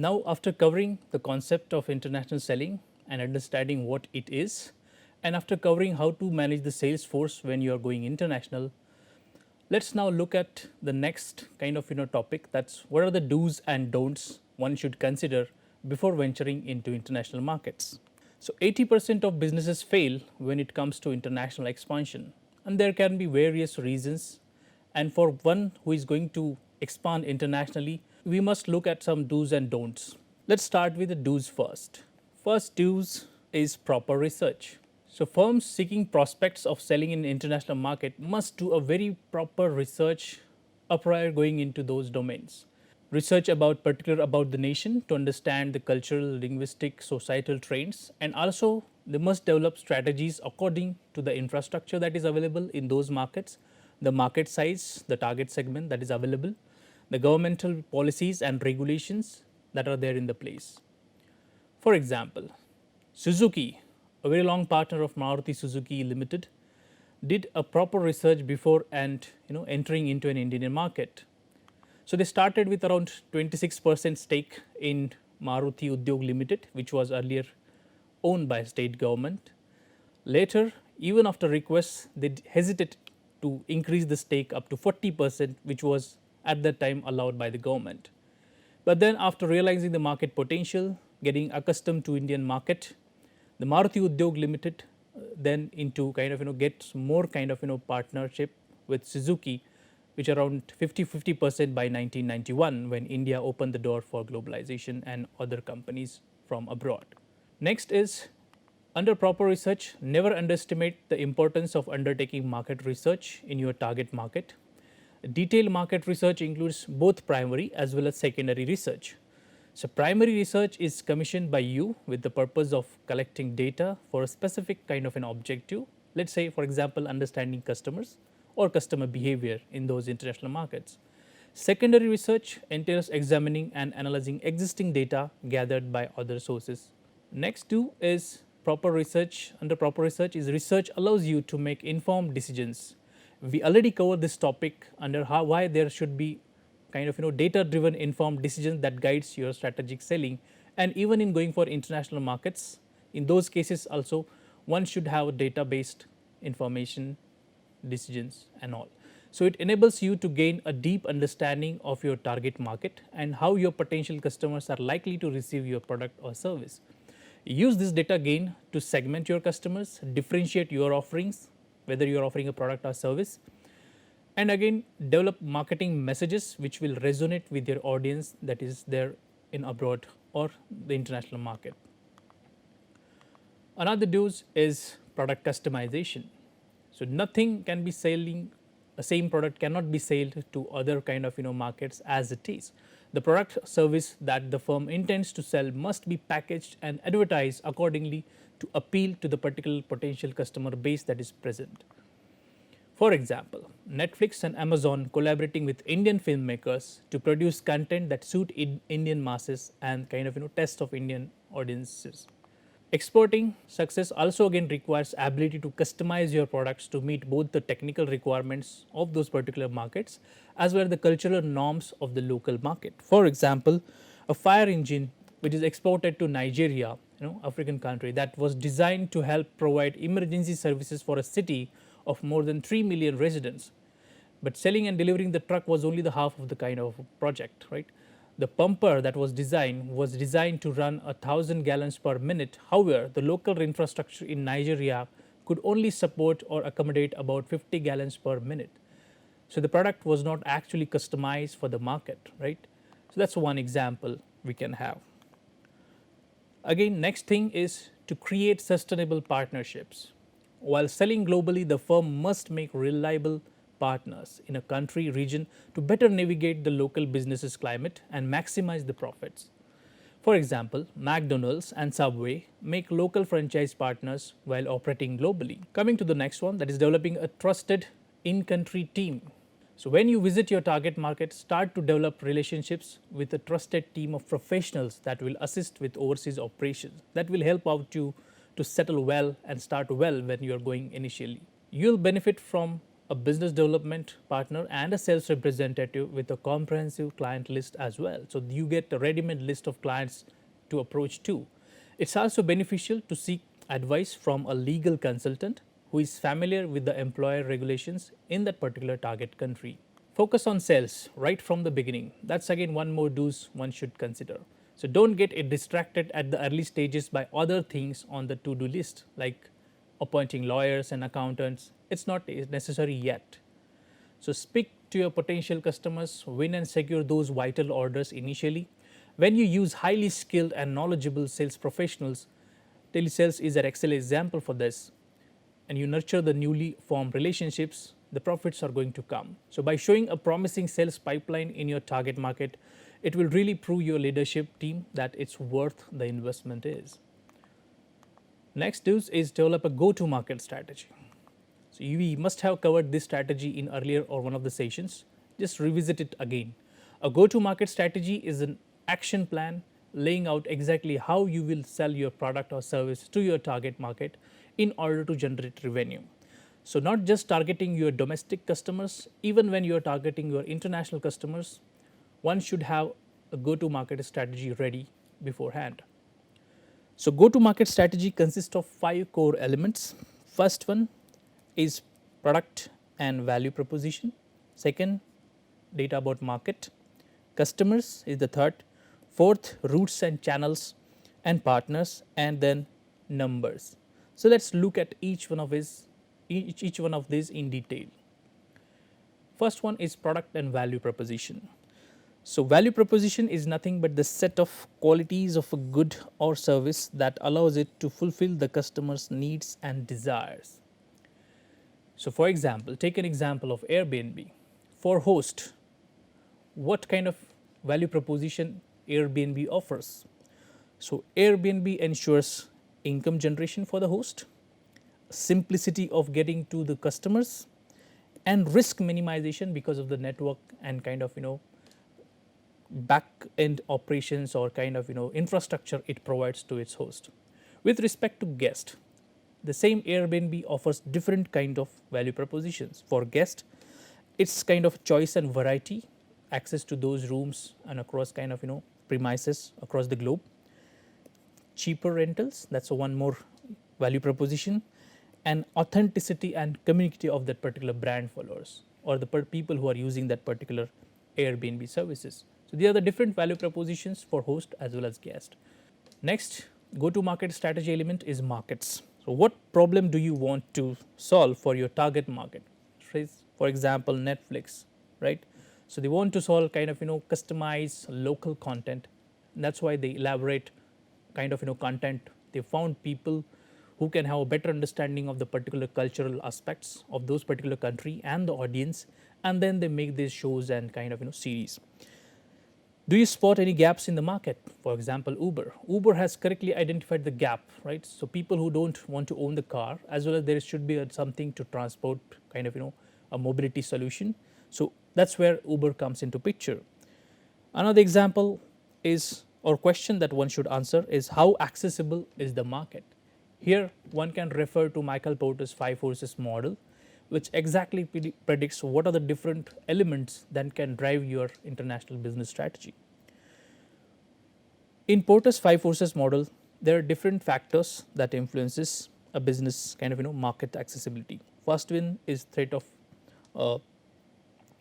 Now, after covering the concept of international selling and understanding what it is, and after covering how to manage the sales force when you are going international, let's now look at the next kind of topic, that's what are the do's and don'ts one should consider before venturing into international markets. So 80% of businesses fail when it comes to international expansion, and there can be various reasons. And for one who is going to expand internationally, we must look at some do's and don'ts. Let's start with the do's first. First do's is proper research. So firms seeking prospects of selling in international market must do a very proper research prior going into those domains. Research about particular about the nation to understand the cultural, linguistic, societal trends, and also they must develop strategies according to the infrastructure that is available in those markets, the market size, the target segment that is available, the governmental policies and regulations that are there in the place. For example, Suzuki, a very long partner of Maruti Suzuki Limited, did a proper research before and entering into an Indian market. So they started with around 26% stake in Maruti Udyog Limited, which was earlier owned by state government. Later, even after requests, they hesitated to increase the stake up to 40%, which was at that time allowed by the government. But then after realizing the market potential, getting accustomed to Indian market, the Maruti Udyog Limited then into kind of gets more kind of partnership with Suzuki, which around 50% by 1991 when India opened the door for globalization and other companies from abroad. Next is, under proper research, never underestimate the importance of undertaking market research in your target market. Detailed market research includes both primary as well as secondary research. So primary research is commissioned by you with the purpose of collecting data for a specific kind of an objective. Let's say, for example, understanding customers or customer behavior in those international markets. Secondary research entails examining and analyzing existing data gathered by other sources. Next two is proper research. Under proper research is research allows you to make informed decisions. We already covered this topic under why there should be kind of data driven informed decisions that guides your strategic selling, and even in going for international markets, in those cases also one should have data based information decisions and all. So it enables you to gain a deep understanding of your target market and how your potential customers are likely to receive your product or service. Use this data gain to segment your customers, differentiate your offerings, whether you are offering a product or service, and again develop marketing messages which will resonate with your audience that is there in abroad or the international market. Another dose is product customization. So nothing can be selling, a same product cannot be sold to other kind of markets as it is. The product service that the firm intends to sell must be packaged and advertised accordingly to appeal to the particular potential customer base that is present. For example, Netflix and Amazon collaborating with Indian filmmakers to produce content that suit Indian masses and kind of test of Indian audiences. Exporting success also again requires ability to customize your products to meet both the technical requirements of those particular markets as well as the cultural norms of the local market. For example, a fire engine which is exported to Nigeria, African country, that was designed to help provide emergency services for a city of more than 3 million residents. But selling and delivering the truck was only the half of the kind of project, right? The pumper that was designed to run 1,000 gallons per minute. However, the local infrastructure in Nigeria could only support or accommodate about 50 gallons per minute. So the product was not actually customized for the market, right? So that's one example we can have. Again, next thing is to create sustainable partnerships. While selling globally, the firm must make reliable partners in a country region to better navigate the local business's climate and maximize the profits. For example, McDonald's and Subway make local franchise partners while operating globally. Coming to the next one, that is developing a trusted in-country team. So when you visit your target market, start to develop relationships with a trusted team of professionals that will assist with overseas operations. That will help out you to settle well and start well when you are going initially. You will benefit from a business development partner, and a sales representative with a comprehensive client list as well. So you get a ready-made list of clients to approach to. It's also beneficial to seek advice from a legal consultant who is familiar with the employer regulations in that particular target country. Focus on sales right from the beginning. That's again one more do's one should consider. So don't get it distracted at the early stages by other things on the to-do list like appointing lawyers and accountants. It's not necessary yet. So speak to your potential customers, win and secure those vital orders initially. When you use highly skilled and knowledgeable sales professionals, telesales is an excellent example for this, and you nurture the newly formed relationships, the profits are going to come. So by showing a promising sales pipeline in your target market, it will really prove your leadership team that it's worth the investment is. Next is develop a go-to-market strategy. So we must have covered this strategy in earlier or one of the sessions. Just revisit it again. A go-to-market strategy is an action plan laying out exactly how you will sell your product or service to your target market in order to generate revenue. So not just targeting your domestic customers, even when you are targeting your international customers, one should have a go-to-market strategy ready beforehand. So go-to-market strategy consists of 5 core elements. First one is product and value proposition. Second, data about market. Customers is the third. Fourth, routes and channels and partners, and then numbers. So let's look at each one of these in detail. First one is product and value proposition. So value proposition is nothing but the set of qualities of a good or service that allows it to fulfill the customer's needs and desires. So for example, take an example of Airbnb. For host, what kind of value proposition Airbnb offers? So Airbnb ensures income generation for the host, simplicity of getting to the customers, and risk minimization because of the network and kind of back end operations or kind of infrastructure it provides to its host. With respect to guest, the same Airbnb offers different kind of value propositions. For guest, it's kind of choice and variety, access to those rooms and across kind of premises across the globe. Cheaper rentals, that's one more value proposition, and authenticity and community of that particular brand followers or the people who are using that particular Airbnb services. So these are the different value propositions for host as well as guest. Next, go-to-market strategy element is markets. So what problem do you want to solve for your target market? For example, Netflix, right? So they want to solve kind of customized local content. And that's why they elaborate kind of content. They found people who can have a better understanding of the particular cultural aspects of those particular country and the audience, and then they make these shows and kind of series. Do you spot any gaps in the market? For example, Uber. Uber has correctly identified the gap, right? So people who don't want to own the car, as well as there should be something to transport, kind of a mobility solution. So that's where Uber comes into picture. Another example is, or question that one should answer is, how accessible is the market? Here one can refer to Michael Porter's 5 forces model, which exactly predicts what are the different elements that can drive your international business strategy. In Porter's 5 forces model, there are different factors that influences a business kind of market accessibility. First one is threat of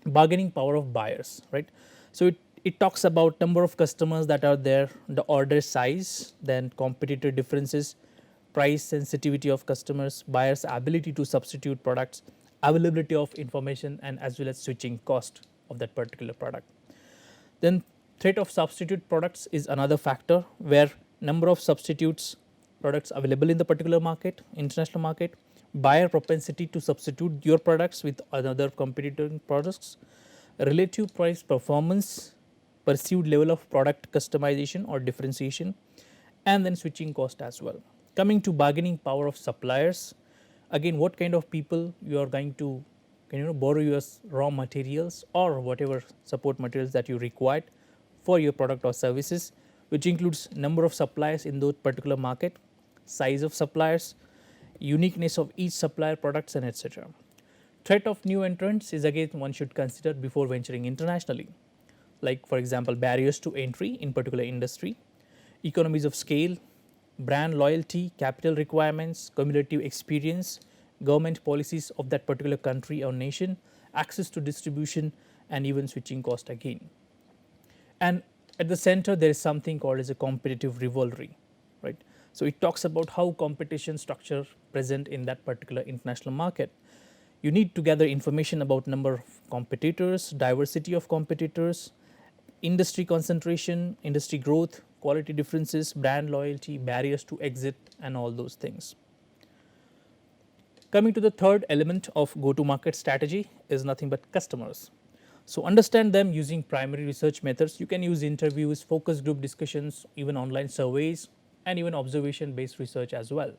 bargaining power of buyers, right? So it talks about number of customers that are there, the order size, then competitor differences, price sensitivity of customers, buyers' ability to substitute products, availability of information, and as well as switching cost of that particular product. Then threat of substitute products is another factor where number of substitutes products available in the particular market, international market, buyer propensity to substitute your products with another competitor products, relative price performance, perceived level of product customization or differentiation, and then switching cost as well. Coming to bargaining power of suppliers, again, what kind of people you are going to borrow your raw materials or whatever support materials that you required for your product or services, which includes number of suppliers in that particular market, size of suppliers, uniqueness of each supplier products, and etc. Threat of new entrants is again one should consider before venturing internationally, like for example barriers to entry in particular industry, economies of scale, brand loyalty, capital requirements, cumulative experience, government policies of that particular country or nation, access to distribution, and even switching cost again. And at the center there is something called as a competitive rivalry, right? So it talks about how competition structure present in that particular international market. You need to gather information about number of competitors, diversity of competitors, industry concentration, industry growth, quality differences, brand loyalty, barriers to exit, and all those things. Coming to the third element of go to market strategy is nothing but customers. So understand them using primary research methods. You can use interviews, focus group discussions, even online surveys, and even observation based research as well.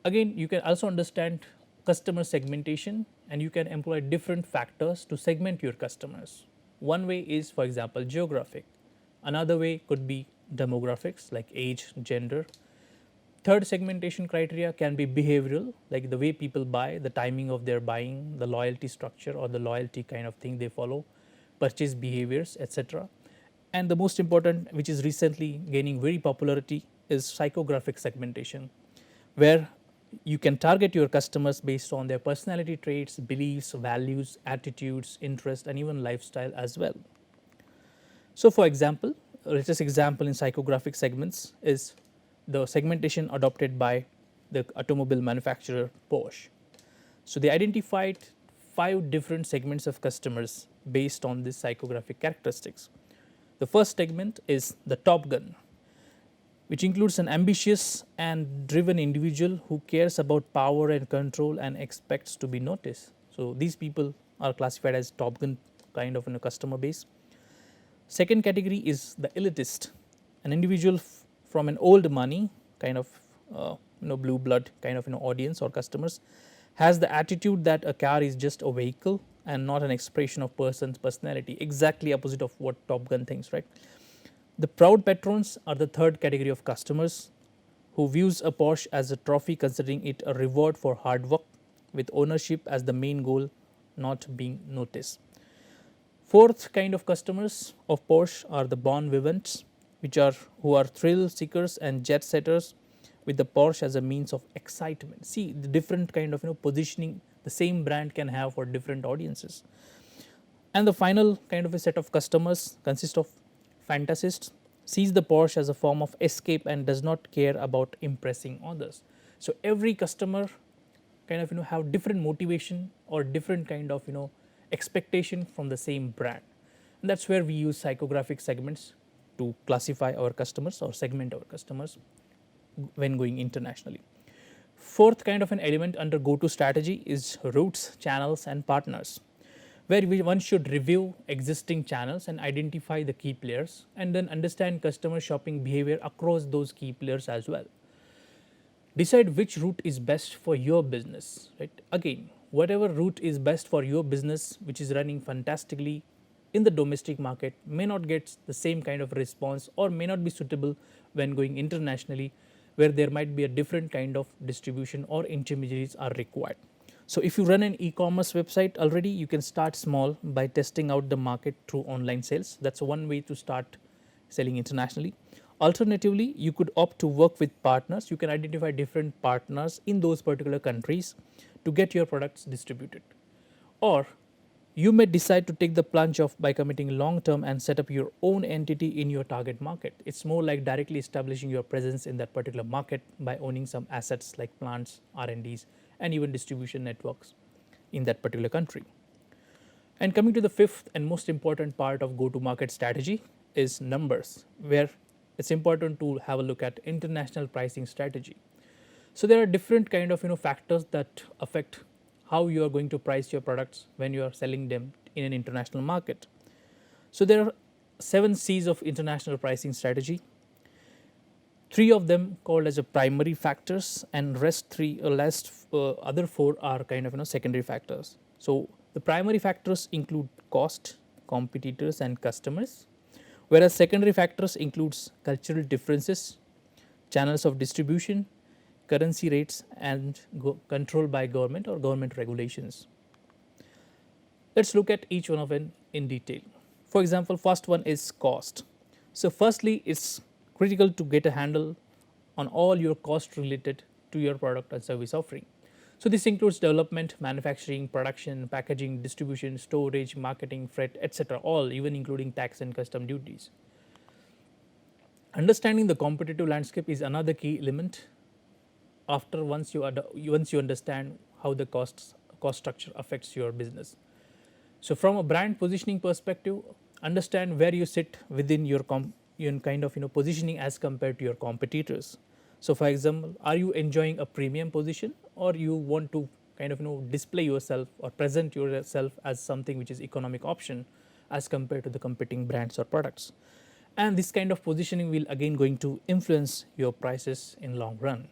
Again, you can also understand customer segmentation, and you can employ different factors to segment your customers. One way is, for example, geographic. Another way could be demographics like age, gender. Third segmentation criteria can be behavioral, like the way people buy, the timing of their buying, the loyalty structure or the loyalty kind of thing they follow, purchase behaviors, etc. And the most important, which is recently gaining very popularity, is psychographic segmentation, where you can target your customers based on their personality traits, beliefs, values, attitudes, interests, and even lifestyle as well. So, for example, latest example in psychographic segments is the segmentation adopted by the automobile manufacturer Porsche. So, they identified 5 different segments of customers based on these psychographic characteristics. The first segment is the Top Gun, which includes an ambitious and driven individual who cares about power and control and expects to be noticed. So, these people are classified as Top Gun kind of in a customer base. Second category is the elitist, an individual from an old money kind of blue blood kind of audience or customers, has the attitude that a car is just a vehicle and not an expression of person's personality, exactly opposite of what Top Gun thinks, right? The proud patrons are the third category of customers who views a Porsche as a trophy, considering it a reward for hard work, with ownership as the main goal, not being noticed. Fourth kind of customers of Porsche are the bon vivants, who are thrill seekers and jet setters, with the Porsche as a means of excitement. See the different kind of positioning the same brand can have for different audiences. And the final kind of a set of customers consists of fantasists, sees the Porsche as a form of escape and does not care about impressing others. So every customer kind of have different motivation or different kind of expectation from the same brand. And that's where we use psychographic segments to classify our customers or segment our customers when going internationally. Fourth kind of an element under go-to strategy is routes, channels, and partners, where one should review existing channels and identify the key players, and then understand customer shopping behavior across those key players as well. Decide which route is best for your business, right? Again, whatever route is best for your business, which is running fantastically in the domestic market, may not get the same kind of response or may not be suitable when going internationally, where there might be a different kind of distribution or intermediaries are required. So if you run an e-commerce website already, you can start small by testing out the market through online sales. That's one way to start selling internationally. Alternatively, you could opt to work with partners. You can identify different partners in those particular countries to get your products distributed. Or you may decide to take the plunge of by committing long term and set up your own entity in your target market. It's more like directly establishing your presence in that particular market by owning some assets like plants, R&Ds, and even distribution networks in that particular country. And coming to the fifth and most important part of go-to-market strategy is numbers, where it's important to have a look at international pricing strategy. So there are different kind of factors that affect how you are going to price your products when you are selling them in an international market. So there are 7 C's of international pricing strategy. 3 of them called as a primary factors, and other 4 are kind of secondary factors. So the primary factors include cost, competitors, and customers, whereas secondary factors includes cultural differences, channels of distribution, currency rates, and control by government or government regulations. Let's look at each one of them in detail. For example, first one is cost. So firstly, it's critical to get a handle on all your cost related to your product and service offering. So this includes development, manufacturing, production, packaging, distribution, storage, marketing, freight, etc., all even including tax and custom duties. Understanding the competitive landscape is another key element after once you understand how the cost structure affects your business. So from a brand positioning perspective, understand where you sit within your kind of positioning as compared to your competitors. So for example, are you enjoying a premium position, or you want to kind of display yourself or present yourself as something which is economic option as compared to the competing brands or products. And this kind of positioning will again going to influence your prices in long run.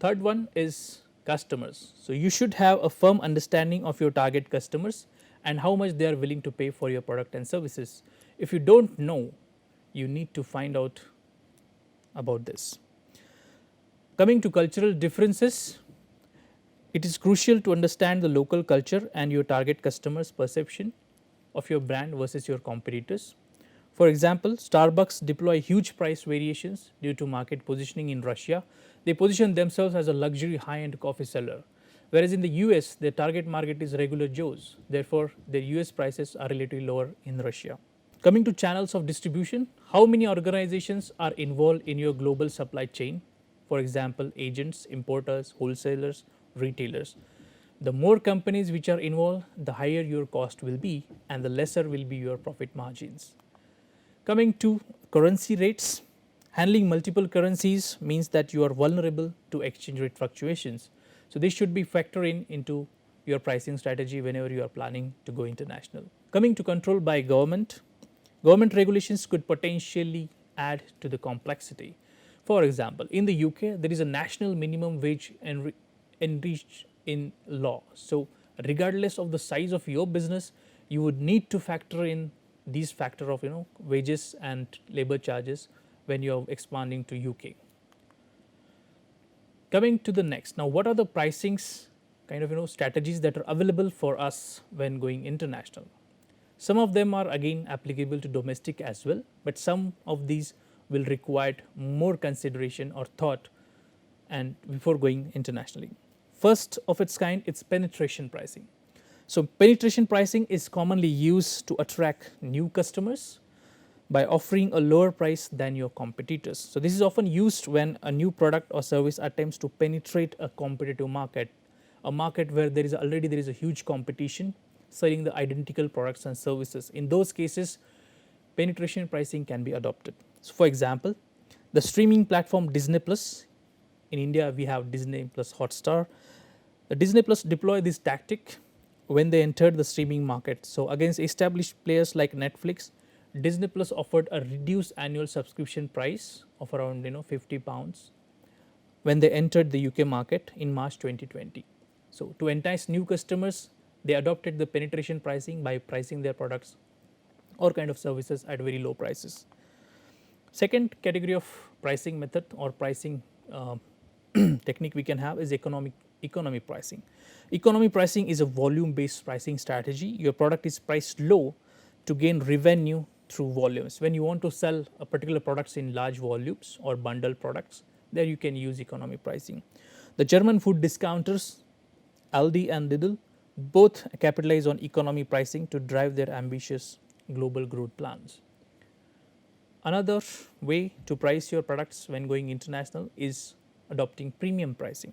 Third one is customers. So you should have a firm understanding of your target customers and how much they are willing to pay for your product and services. If you don't know, you need to find out about this. Coming to cultural differences, it is crucial to understand the local culture and your target customers' perception of your brand versus your competitors. For example, Starbucks deploy huge price variations due to market positioning in Russia. They position themselves as a luxury high-end coffee seller, whereas in the US, their target market is regular Joes. Therefore, their US prices are relatively lower in Russia. Coming to channels of distribution, how many organizations are involved in your global supply chain? For example, agents, importers, wholesalers, retailers. The more companies which are involved, the higher your cost will be and the lesser will be your profit margins. Coming to currency rates, handling multiple currencies means that you are vulnerable to exchange rate fluctuations. So this should be factored into your pricing strategy whenever you are planning to go international. Coming to control by government, government regulations could potentially add to the complexity. For example, in the UK, there is a national minimum wage enriched in law. So regardless of the size of your business, you would need to factor in these factor of wages and labor charges when you are expanding to UK. Coming to the next, now what are the pricings kind of strategies that are available for us when going international? Some of them are again applicable to domestic as well, but some of these will require more consideration or thought and before going internationally. First of its kind, it's penetration pricing. So penetration pricing is commonly used to attract new customers by offering a lower price than your competitors. So this is often used when a new product or service attempts to penetrate a competitive market, a market where there is a huge competition selling the identical products and services. In those cases, penetration pricing can be adopted. So for example, the streaming platform Disney Plus, in India we have Disney Plus Hotstar. The Disney Plus deploy this tactic when they entered the streaming market. So against established players like Netflix, Disney Plus offered a reduced annual subscription price of around £50 when they entered the UK market in March 2020. So to entice new customers, they adopted the penetration pricing by pricing their products or kind of services at very low prices. Second category of pricing method or pricing technique we can have is economy pricing. Economy pricing is a volume based pricing strategy. Your product is priced low to gain revenue through volumes. When you want to sell a particular products in large volumes or bundle products, there you can use economy pricing. The German food discounters Aldi and Lidl both capitalize on economy pricing to drive their ambitious global growth plans. Another way to price your products when going international is adopting premium pricing.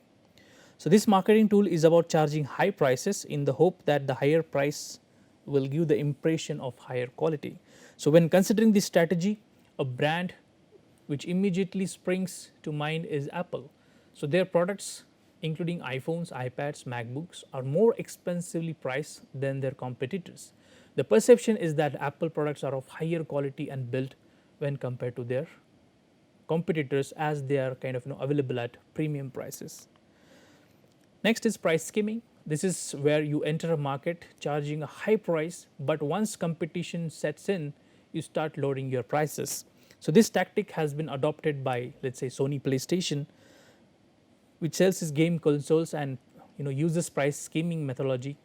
So this marketing tool is about charging high prices in the hope that the higher price will give the impression of higher quality. So when considering this strategy, a brand which immediately springs to mind is Apple. So their products including iPhones, iPads, MacBooks are more expensively priced than their competitors. The perception is that Apple products are of higher quality and built when compared to their competitors, as they are kind of available at premium prices. Next is price skimming. This is where you enter a market charging a high price, but once competition sets in, you start lowering your prices. So this tactic has been adopted by, let's say, Sony PlayStation, which sells its game consoles and uses price skimming methodology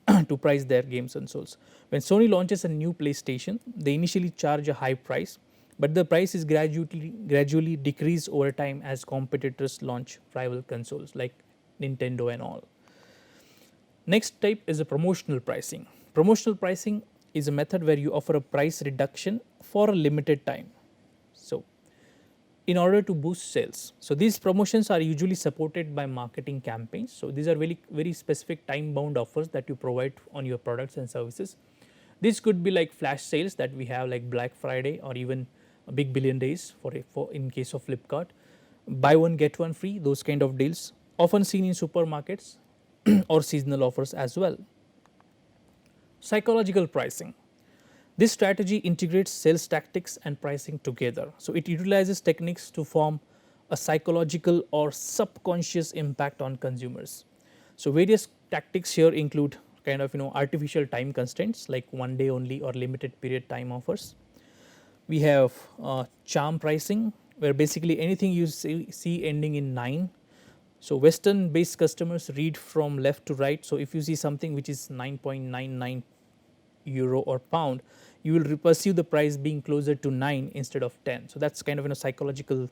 to price their games consoles. When Sony launches a new PlayStation, they initially charge a high price, but the price is gradually decreased over time as competitors launch rival consoles like Nintendo and all. Next type is a promotional pricing. Promotional pricing is a method where you offer a price reduction for a limited time. So, in order to boost sales. So, these promotions are usually supported by marketing campaigns. So, these are very specific time bound offers that you provide on your products and services. This could be like flash sales that we have like Black Friday or even big billion days for in case of Flipkart. Buy one get one free, those kind of deals often seen in supermarkets or seasonal offers as well. Psychological pricing. This strategy integrates sales tactics and pricing together. So, it utilizes techniques to form a psychological or subconscious impact on consumers. So, various tactics here include kind of artificial time constraints like one day only or limited period time offers. We have charm pricing, where basically anything you see ending in 9. So, Western based customers read from left to right. So, if you see something which is 9.99 euro or pound, you will perceive the price being closer to 9 instead of 10. So, that is kind of psychological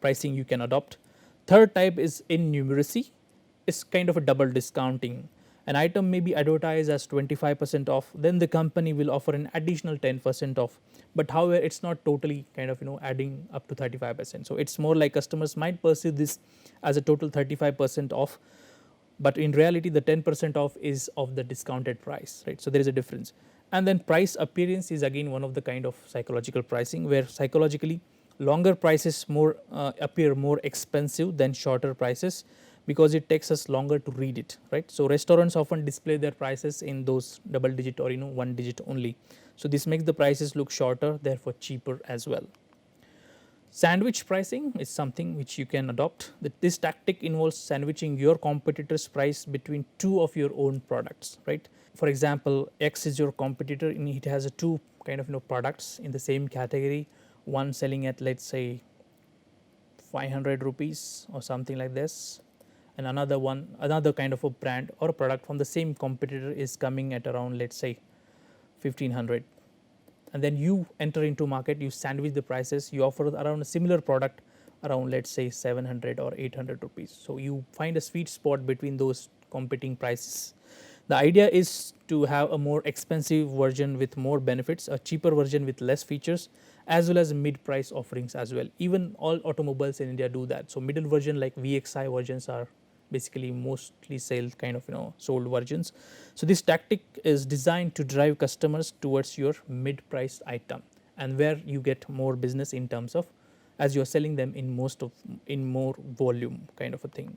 pricing you can adopt. Third type is in numeracy, it's kind of a double discounting. An item may be advertised as 25% off, then the company will offer an additional 10% off, but however it is not totally kind of adding up to 35%. So, it is more like customers might perceive this as a total 35% off, but in reality the 10% off is of the discounted price, right. So, there is a difference. And then price appearance is again one of the kind of psychological pricing, where psychologically longer prices appear more expensive than shorter prices because it takes us longer to read it, right. So, restaurants often display their prices in those double digit or one digit only. So, this makes the prices look shorter, therefore cheaper as well. Sandwich pricing is something which you can adopt. This tactic involves sandwiching your competitor's price between two of your own products, right. For example, X is your competitor and it has two kind of products in the same category, one selling at let's say 500 rupees or something like this, and another kind of a brand or a product from the same competitor is coming at around let's say 1500, and then you enter into market, you sandwich the prices, you offer around a similar product around let's say 700 or 800 rupees. So, you find a sweet spot between those competing prices. The idea is to have a more expensive version with more benefits, a cheaper version with less features, as well as mid price offerings as well. Even all automobiles in India do that. So, middle version like VXI versions are basically mostly sold sold versions. So, this tactic is designed to drive customers towards your mid priced item, and where you get more business in terms of as you are selling them in more volume kind of a thing.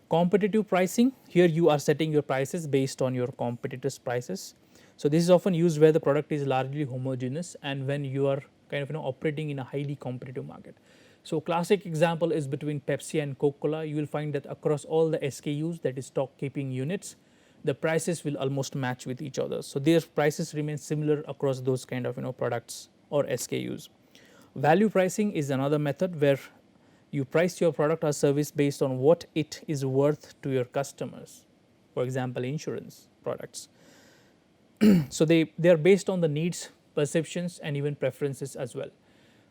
Competitive pricing, here you are setting your prices based on your competitors' prices. So, this is often used where the product is largely homogeneous and when you are kind of operating in a highly competitive market. So, classic example is between Pepsi and Coca-Cola. You will find that across all the SKUs, that is stock keeping units, the prices will almost match with each other. So, their prices remain similar across those kind of products or SKUs. Value pricing is another method where you price your product or service based on what it is worth to your customers. For example, insurance products. So, they are based on the needs, perceptions and even preferences as well.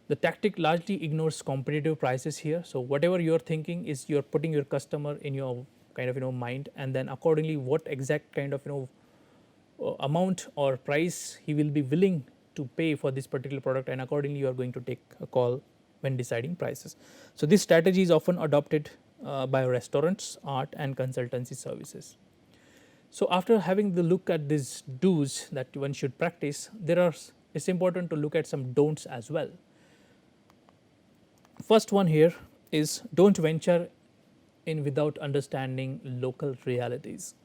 The tactic largely ignores competitive prices here. So, whatever you are thinking is you are putting your customer in your kind of mind, and then accordingly what exact kind of amount or price he will be willing to pay for this particular product, and accordingly you are going to take a call when deciding prices. So, this strategy is often adopted by restaurants, art and consultancy services. So, after having the look at these do's that one should practice, it's important to look at some don'ts as well. First one here is don't venture in without understanding local realities.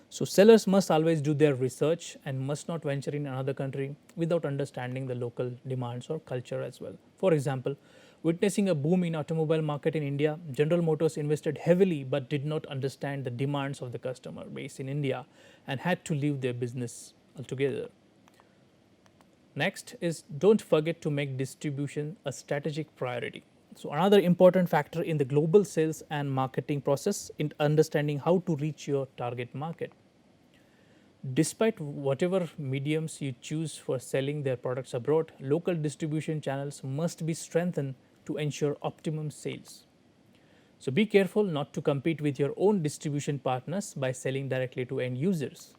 So, sellers must always do their research and must not venture in another country without understanding the local demands or culture as well. For example, witnessing a boom in automobile market in India, General Motors invested heavily but did not understand the demands of the customer base in India and had to leave their business altogether. Next is don't forget to make distribution a strategic priority. So, another important factor in the global sales and marketing process in understanding how to reach your target market. Despite whatever mediums you choose for selling their products abroad, local distribution channels must be strengthened to ensure optimum sales. So be careful not to compete with your own distribution partners by selling directly to end users.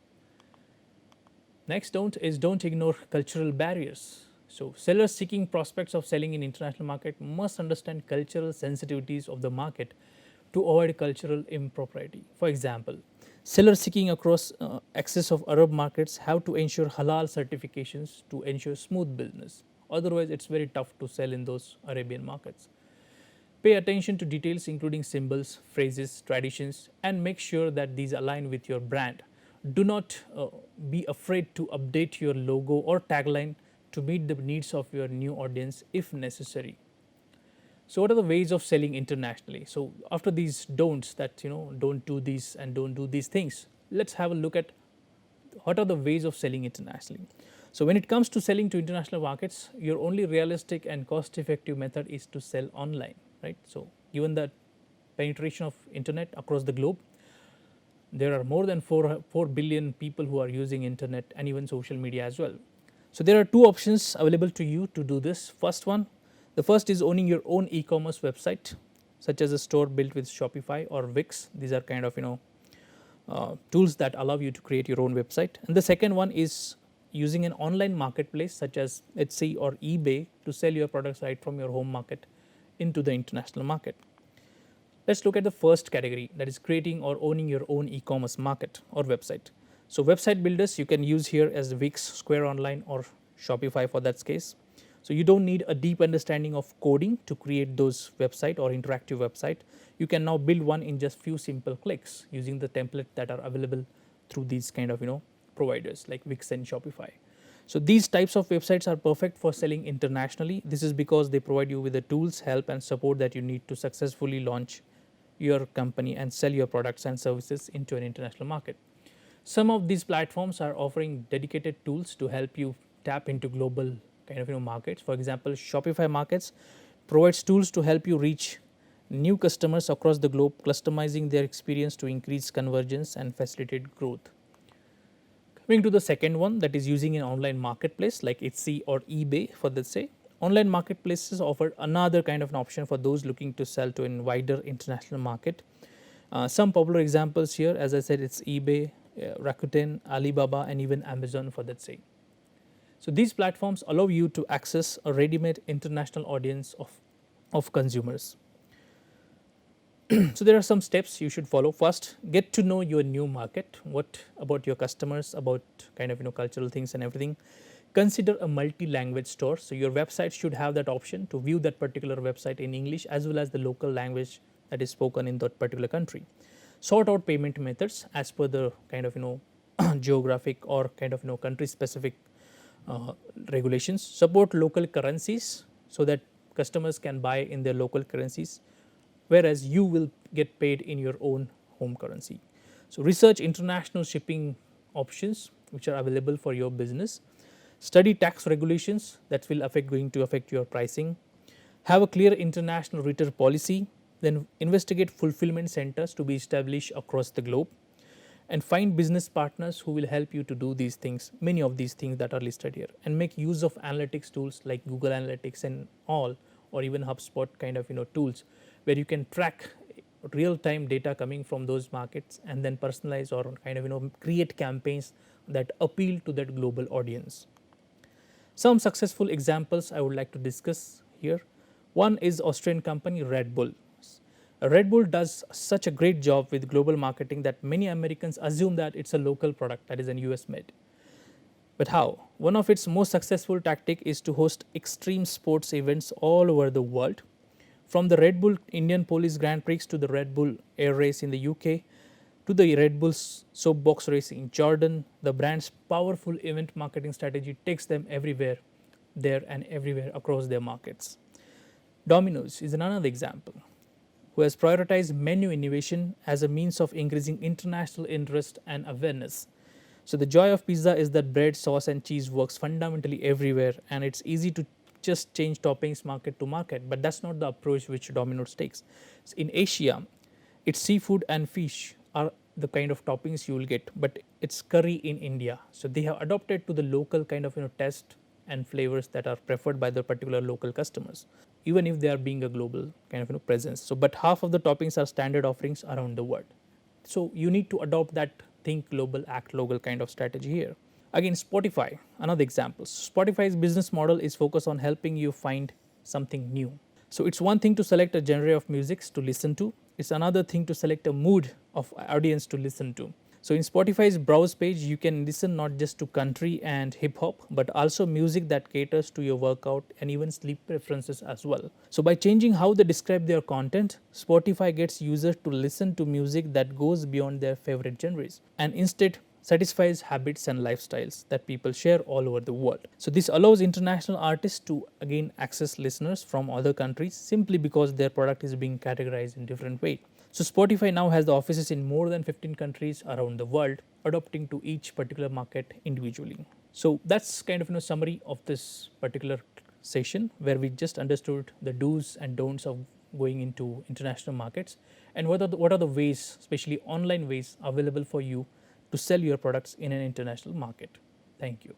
Next, don't ignore cultural barriers. So sellers seeking prospects of selling in international market must understand cultural sensitivities of the market to avoid cultural impropriety. For example, sellers seeking across access of Arab markets have to ensure halal certifications to ensure smooth business. Otherwise, it's very tough to sell in those Arabian markets. Pay attention to details including symbols, phrases, traditions, and make sure that these align with your brand. Do not be afraid to update your logo or tagline to meet the needs of your new audience if necessary. So, what are the ways of selling internationally? So, after these don'ts, that don't do these and don't do these things, let's have a look at what are the ways of selling internationally. So, when it comes to selling to international markets, your only realistic and cost effective method is to sell online, right? So, given the penetration of internet across the globe, there are more than 4 billion people who are using internet and even social media as well. So, there are two options available to you to do this. The first is owning your own e-commerce website, such as a store built with Shopify or Wix. These are kind of tools that allow you to create your own website. And the second one is using an online marketplace such as Etsy or eBay to sell your products right from your home market into the international market. Let's look at the first category, that is creating or owning your own e-commerce market or website. So website builders you can use here as Wix, Square Online or Shopify for that case. So you don't need a deep understanding of coding to create those website or interactive website. You can now build one in just few simple clicks using the template that are available through these kind of providers like Wix and Shopify. So these types of websites are perfect for selling internationally. This is because they provide you with the tools, help and support that you need to successfully launch your company and sell your products and services into an international market. Some of these platforms are offering dedicated tools to help you tap into global kind of markets. For example, Shopify Markets provides tools to help you reach new customers across the globe, customizing their experience to increase convergence and facilitate growth. Coming to the second one, that is using an online marketplace like Etsy or eBay for the say. Online marketplaces offer another kind of an option for those looking to sell to a wider international market. Some popular examples here, as I said, it's eBay, Rakuten, Alibaba, and even Amazon for that say. So these platforms allow you to access a ready-made international audience of consumers. So there are some steps you should follow. First, get to know your new market. What about your customers, about kind of cultural things and everything. Consider a multi-language store. So your website should have that option to view that particular website in English as well as the local language that is spoken in that particular country. Sort out payment methods as per the kind of geographic or kind of country specific regulations. Support local currencies so that customers can buy in their local currencies, whereas you will get paid in your own home currency. So research international shipping options which are available for your business. Study tax regulations that will going to affect your pricing. Have a clear international return policy. Then investigate fulfillment centers to be established across the globe. And find business partners who will help you to do these things, many of these things that are listed here. And make use of analytics tools like Google Analytics and all, or even HubSpot kind of tools where you can track real-time data coming from those markets and then personalize or kind of create campaigns that appeal to that global audience. Some successful examples I would like to discuss here. One is Austrian company Red Bull. Red Bull does such a great job with global marketing that many Americans assume that it's a local product, that is an US made. But how? One of its most successful tactic is to host extreme sports events all over the world. From the Red Bull Indian Police Grand Prix to the Red Bull Air Race in the UK to the Red Bull Soapbox Race in Jordan, the brand's powerful event marketing strategy takes them everywhere, there and everywhere across their markets. Domino's is another example, who has prioritized menu innovation as a means of increasing international interest and awareness. So the joy of pizza is that bread, sauce and cheese works fundamentally everywhere, and it's easy to just change toppings market to market, but that's not the approach which Domino's takes. In Asia, it's seafood and fish are the kind of toppings you will get, but it's curry in India. So they have adopted to the local kind of taste and flavors that are preferred by the particular local customers, even if they are being a global kind of presence. So, but half of the toppings are standard offerings around the world. So you need to adopt that think global, act local kind of strategy here. Again, Spotify, another example. Spotify's business model is focused on helping you find something new. So it's one thing to select a genre of music to listen to. It's another thing to select a mood of audience to listen to. So in Spotify's browse page, you can listen not just to country and hip hop, but also music that caters to your workout and even sleep preferences as well. So by changing how they describe their content, Spotify gets users to listen to music that goes beyond their favorite genres and instead satisfies habits and lifestyles that people share all over the world. So this allows international artists to again access listeners from other countries simply because their product is being categorized in different way. So Spotify now has the offices in more than 15 countries around the world, adapting to each particular market individually. So that's kind of summary of this particular session where we just understood the do's and don'ts of going into international markets and what are the ways, especially online ways, available for you to sell your products in an international market. Thank you.